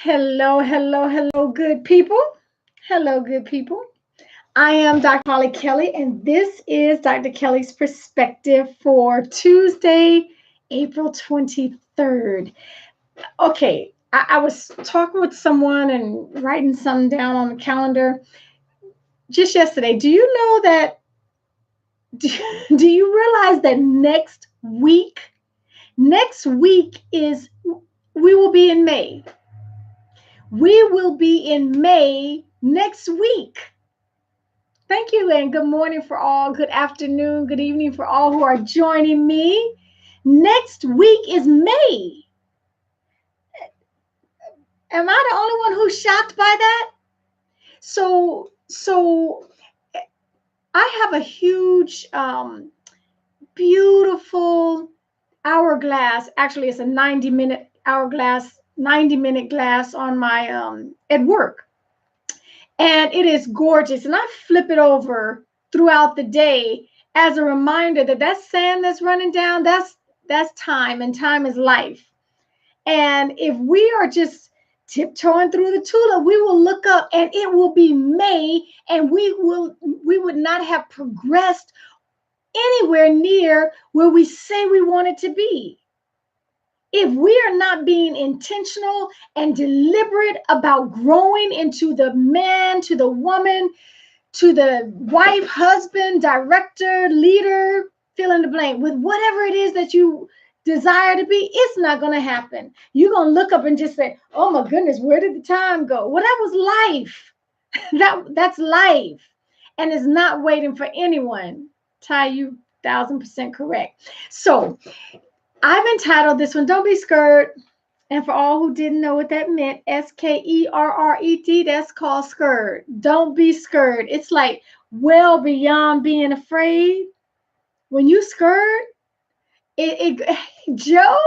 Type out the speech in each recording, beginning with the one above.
Hello, hello, hello, good people. Hello, good people. I am Dr. Hollie Kelly, and this is Dr. Kelly's perspective for Tuesday, April 23rd. Okay, I was talking with someone and writing something down on the calendar just yesterday. Do you know that? Do, do you realize that next week we will be in May? We will be in May next week. Thank you, and good morning for all. Good afternoon, good evening for all who are joining me. Next week is May. Am I the only one who's shocked by that? So I have a huge, beautiful hourglass. Actually, it's a 90-minute hourglass, 90-minute glass on my at work. And it is gorgeous. And I flip it over throughout the day as a reminder that sand that's running down, that's time, and time is life. And if we are just tiptoeing through the tulip, we will look up and it will be May, and we would not have progressed anywhere near where we say we want it to be. If we are not being intentional and deliberate about growing into the man, to the woman, to the wife, husband, director, leader, fill in the blank, with whatever it is that you desire to be, it's not going to happen. You're going to look up and just say, oh my goodness, where did the time go? Well, that was life. That's life. And it's not waiting for anyone. Ty, you 1000% correct. So I've entitled this one, Don't Be Skerred. And for all who didn't know what that meant, Skerred, that's called Skerred. Don't be scared. It's like well beyond being afraid. When you scared, Joe,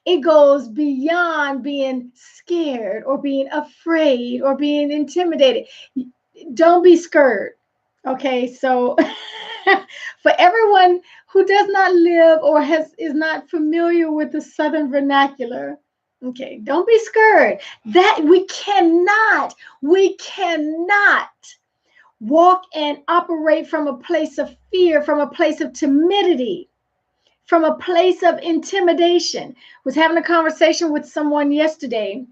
it goes beyond being scared or being afraid or being intimidated. Don't be scared. Okay, so for everyone who does not live or is not familiar with the Southern vernacular, okay, don't be scared. That we cannot walk and operate from a place of fear, from a place of timidity, from a place of intimidation. Was having a conversation with someone yesterday,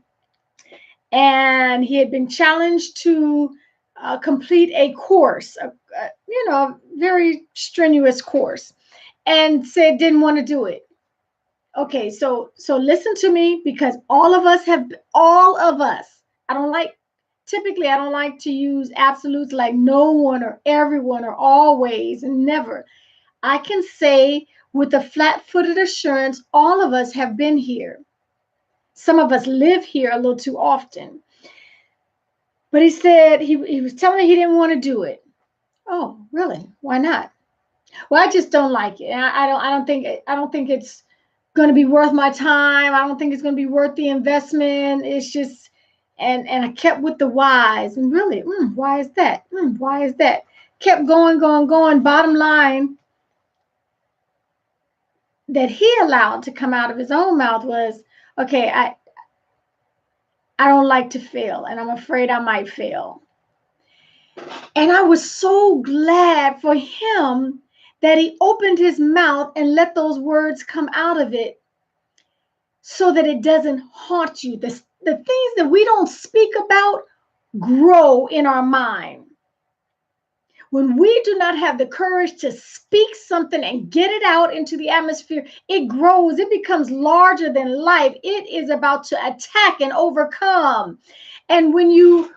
and he had been challenged to complete a course, a very strenuous course, and said didn't want to do it. Okay, so listen to me, because all of us, typically I don't like to use absolutes like no one or everyone or always and never. I can say with a flat-footed assurance, all of us have been here. Some of us live here a little too often. But he said he was telling me he didn't want to do it. Oh, really? Why not? Well, I just don't like it. I don't think it's going to be worth my time. I don't think it's going to be worth the investment. It's just, and I kept with the whys. And really, why is that? Why is that? Kept going. Bottom line that he allowed to come out of his own mouth was, okay, I don't like to fail, and I'm afraid I might fail. And I was so glad for him that he opened his mouth and let those words come out of it so that it doesn't haunt you. The things that we don't speak about grow in our mind. When we do not have the courage to speak something and get it out into the atmosphere, it grows. It becomes larger than life. It is about to attack and overcome. And when you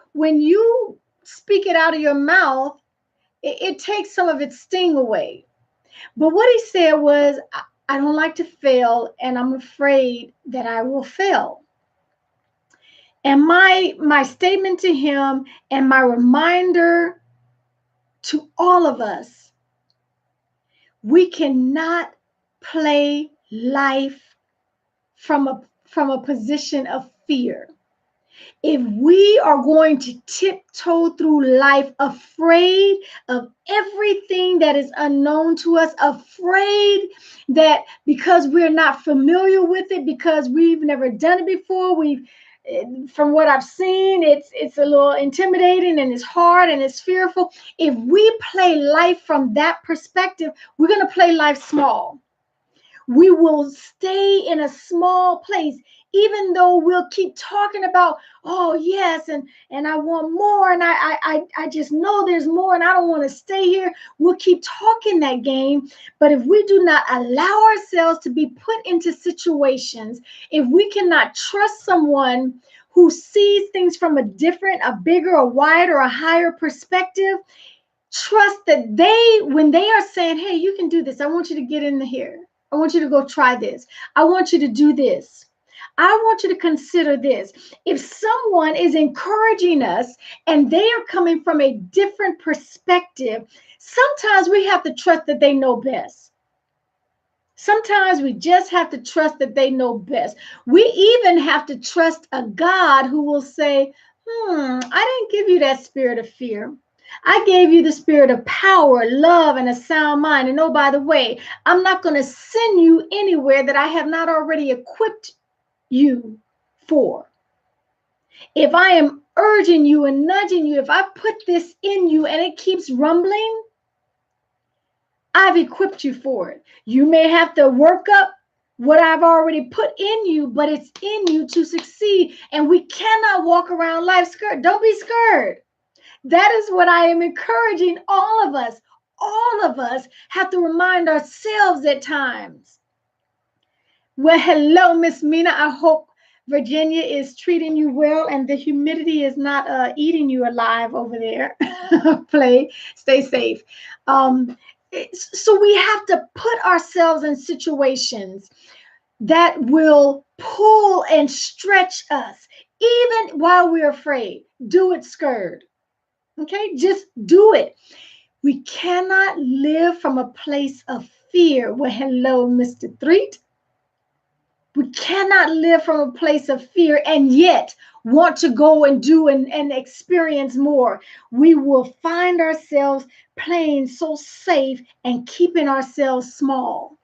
speak it out of your mouth, it takes some of its sting away. But what he said was, I don't like to fail, and I'm afraid that I will fail. And my statement to him and my reminder to all of us, we cannot play life from a position of fear. If we are going to tiptoe through life afraid of everything that is unknown to us, afraid that because we're not familiar with it, because we've never done it before, we've from what I've seen, it's a little intimidating and it's hard and it's fearful. If we play life from that perspective, we're going to play life small. We will stay in a small place, even though we'll keep talking about, oh yes, and I want more, and I just know there's more, and I don't want to stay here. We'll keep talking that game. But if we do not allow ourselves to be put into situations, if we cannot trust someone who sees things from a different, a bigger, a wider, a higher perspective, trust that when they are saying, hey, you can do this, I want you to get in here, I want you to go try this, I want you to do this, I want you to consider this. If someone is encouraging us and they are coming from a different perspective, sometimes we have to trust that they know best. Sometimes we just have to trust that they know best. We even have to trust a God who will say, I didn't give you that spirit of fear. I gave you the spirit of power, love, and a sound mind. And oh, by the way, I'm not going to send you anywhere that I have not already equipped you for. If I am urging you and nudging you, if I put this in you and it keeps rumbling, I've equipped you for it. You may have to work up what I've already put in you, but it's in you to succeed. And we cannot walk around life scared. Don't be scared. That is what I am encouraging all of us. All of us have to remind ourselves at times. Well, hello, Miss Mina. I hope Virginia is treating you well and the humidity is not eating you alive over there. Stay safe. So we have to put ourselves in situations that will pull and stretch us, even while we're afraid. Do it, Skerred. Okay, just do it. We cannot live from a place of fear. Well, hello, Mr. Threet. We cannot live from a place of fear and yet want to go and do and experience more. We will find ourselves playing so safe and keeping ourselves small.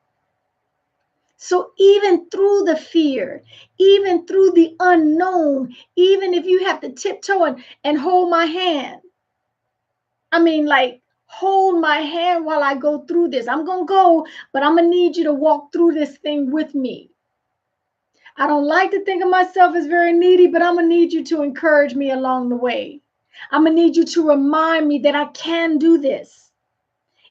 So even through the fear, even through the unknown, even if you have to tiptoe and hold my hand, like, hold my hand while I go through this. I'm going to go, but I'm going to need you to walk through this thing with me. I don't like to think of myself as very needy, but I'm going to need you to encourage me along the way. I'm going to need you to remind me that I can do this.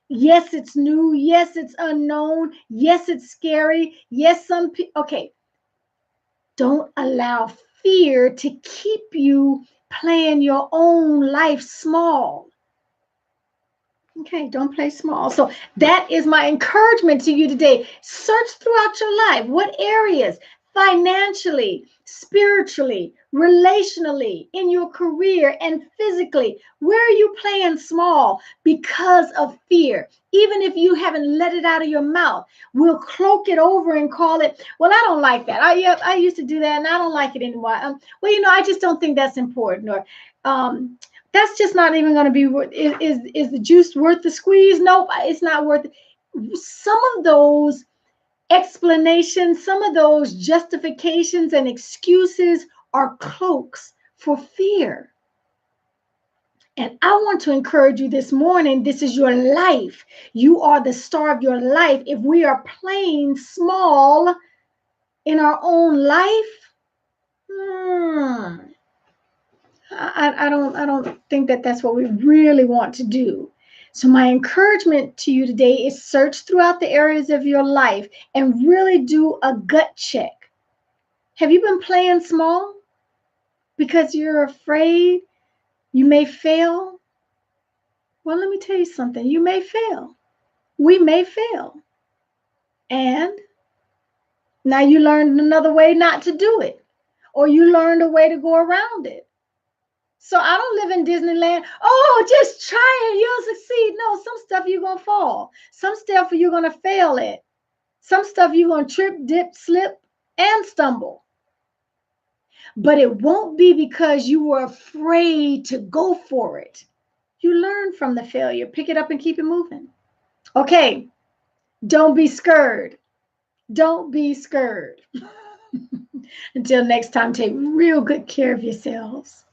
Yes, it's new. Yes, it's unknown. Yes, it's scary. Yes, okay. Don't allow fear to keep you playing your own life small. Okay, don't play small. So that is my encouragement to you today. Search throughout your life. What areas, financially, spiritually, relationally, in your career, and physically, where are you playing small because of fear? Even if you haven't let it out of your mouth, we'll cloak it over and call it, well, I don't like that. I used to do that and I don't like it anymore. I just don't think that's important. Or that's just not even going to be worth. Is the juice worth the squeeze? Nope, it's not worth it. Some of those explanations, some of those justifications and excuses are cloaks for fear. And I want to encourage you this morning. This is your life. You are the star of your life. If we are playing small in our own life, I don't think that that's what we really want to do. So my encouragement to you today is search throughout the areas of your life and really do a gut check. Have you been playing small because you're afraid you may fail? Well, let me tell you something. You may fail. We may fail. And now you learned another way not to do it, or you learned a way to go around it. So I don't live in Disneyland. Oh, just try it. You'll succeed. No, some stuff you're going to fall. Some stuff you're going to fail at. Some stuff you're going to trip, dip, slip, and stumble. But it won't be because you were afraid to go for it. You learn from the failure. Pick it up and keep it moving. Okay. Don't be scared. Don't be scared. Until next time, take real good care of yourselves.